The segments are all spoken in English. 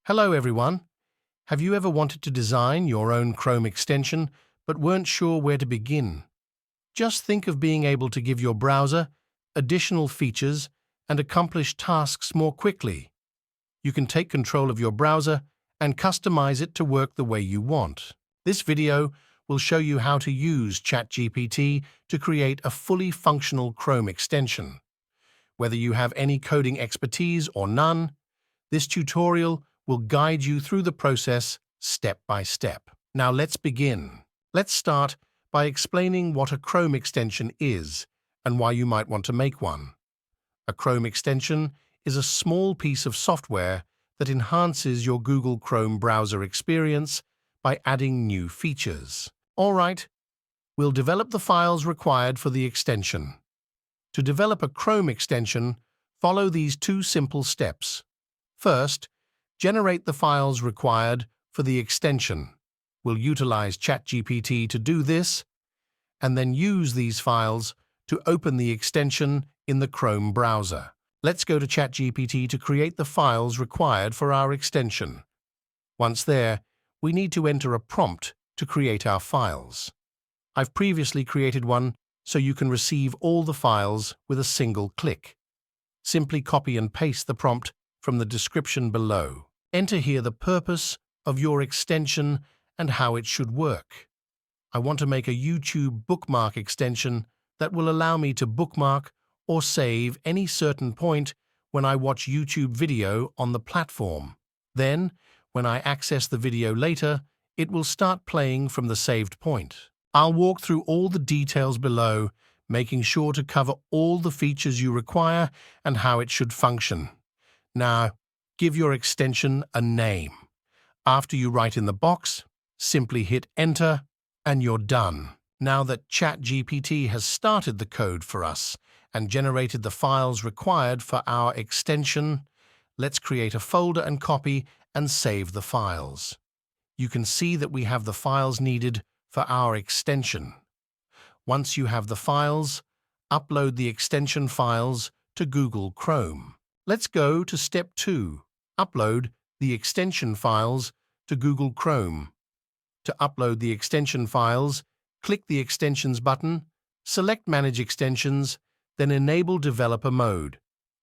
Hello everyone. Have you ever wanted to design your own Chrome extension but weren't sure where to begin? Just think of being able to give your browser additional features and accomplish tasks more quickly. You can take control of your browser and customize it to work the way you want. This video will show you how to use ChatGPT to create a fully functional Chrome extension. Whether you have any coding expertise or none, this tutorial will guide you through the process step by step. Now let's begin. Let's start by explaining what a Chrome extension is and why you might want to make one. A Chrome extension is a small piece of software that enhances your Google Chrome browser experience by adding new features. All right, we'll develop the files required for the extension. To develop a Chrome extension, follow these two simple steps. First, generate the files required for the extension. We'll utilize ChatGPT to do this, and then use these files to open the extension in the Chrome browser. Let's go to ChatGPT to create the files required for our extension. Once there, we need to enter a prompt to create our files. I've previously created one so you can receive all the files with a single click. Simply copy and paste the prompt from the description below. Enter here the purpose of your extension and how it should work. I want to make a YouTube bookmark extension that will allow me to bookmark or save any certain point when I watch YouTube video on the platform. Then, when I access the video later, it will start playing from the saved point. I'll walk through all the details below, making sure to cover all the features you require and how it should function. Now, give your extension a name. After you write in the box, simply hit Enter and you're done. Now that ChatGPT has started the code for us and generated the files required for our extension, let's create a folder and copy and save the files. You can see that we have the files needed for our extension. Once you have the files, upload the extension files to Google Chrome. Let's go to step 2. Upload the extension files to Google Chrome. To upload the extension files, click the Extensions button, select Manage Extensions, then enable Developer Mode.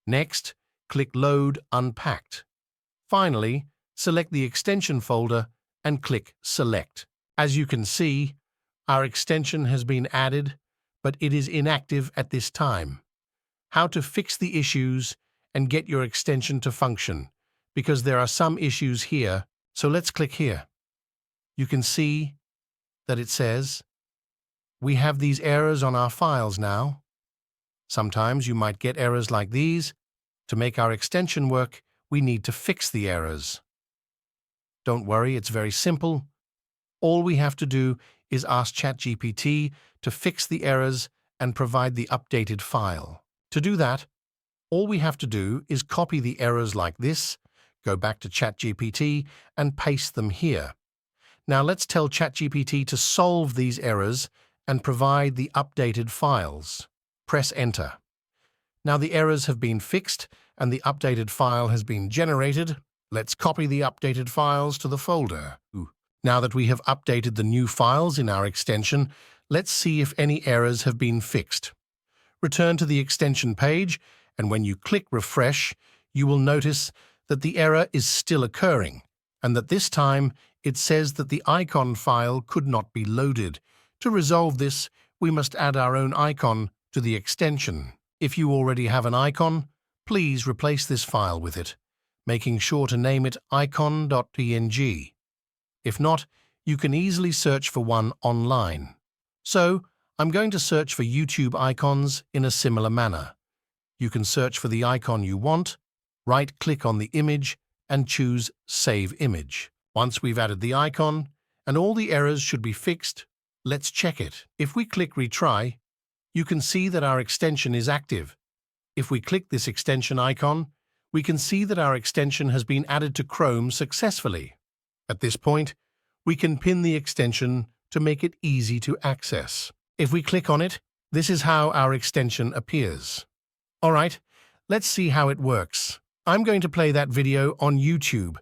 Next, click Load Unpacked. Finally, select the extension folder and click Select. As you can see, our extension has been added, but it is inactive at this time. How to fix the issues and get your extension to function, because there are some issues here, so let's click here. You can see that it says, we have these errors on our files now. Sometimes you might get errors like these. To make our extension work, we need to fix the errors. Don't worry, it's very simple. All we have to do is ask ChatGPT to fix the errors and provide the updated file. To do that, all we have to do is copy the errors like this, go back to ChatGPT and paste them here. Now let's tell ChatGPT to solve these errors and provide the updated files. Press Enter. Now the errors have been fixed and the updated file has been generated. Let's copy the updated files to the folder. Now that we have updated the new files in our extension, let's see if any errors have been fixed. Return to the extension page, and when you click Refresh, you will notice that the error is still occurring, and that this time it says that the icon file could not be loaded. To resolve this, we must add our own icon to the extension. If you already have an icon, please replace this file with it, making sure to name it icon.png. If not, you can easily search for one online. So, I'm going to search for YouTube icons in a similar manner. You can search for the icon you want, right-click on the image, and choose Save Image. Once we've added the icon, and all the errors should be fixed, let's check it. If we click Retry, you can see that our extension is active. If we click this extension icon, we can see that our extension has been added to Chrome successfully. At this point, we can pin the extension to make it easy to access. If we click on it, this is how our extension appears. All right, let's see how it works. I'm going to play that video on YouTube,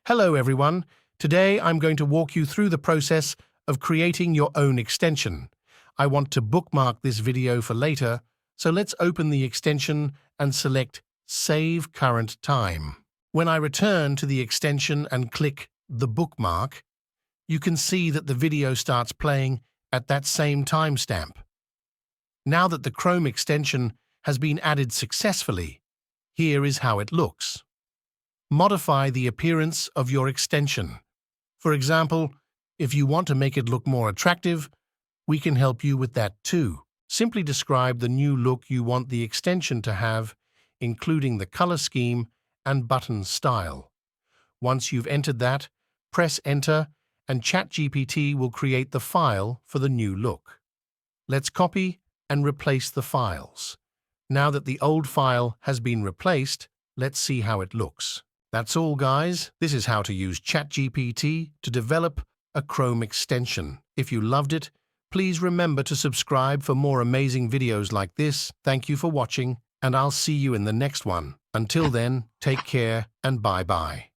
Hello everyone. Today I'm going to walk you through the process of creating your own extension. I want to bookmark this video for later, so let's open the extension and select Save Current Time. When I return to the extension and click the bookmark, you can see that the video starts playing at that same timestamp. Now that the Chrome extension has been added successfully, here is how it looks. Modify the appearance of your extension. For example, if you want to make it look more attractive, we can help you with that too. Simply describe the new look you want the extension to have, including the color scheme and button style. Once you've entered that, press Enter and ChatGPT will create the file for the new look. Let's copy and replace the files. Now that the old file has been replaced, let's see how it looks. That's all, guys. This is how to use ChatGPT to develop a Chrome extension. If you loved it, please remember to subscribe for more amazing videos like this. Thank you for watching, and I'll see you in the next one. Until then, take care and bye-bye.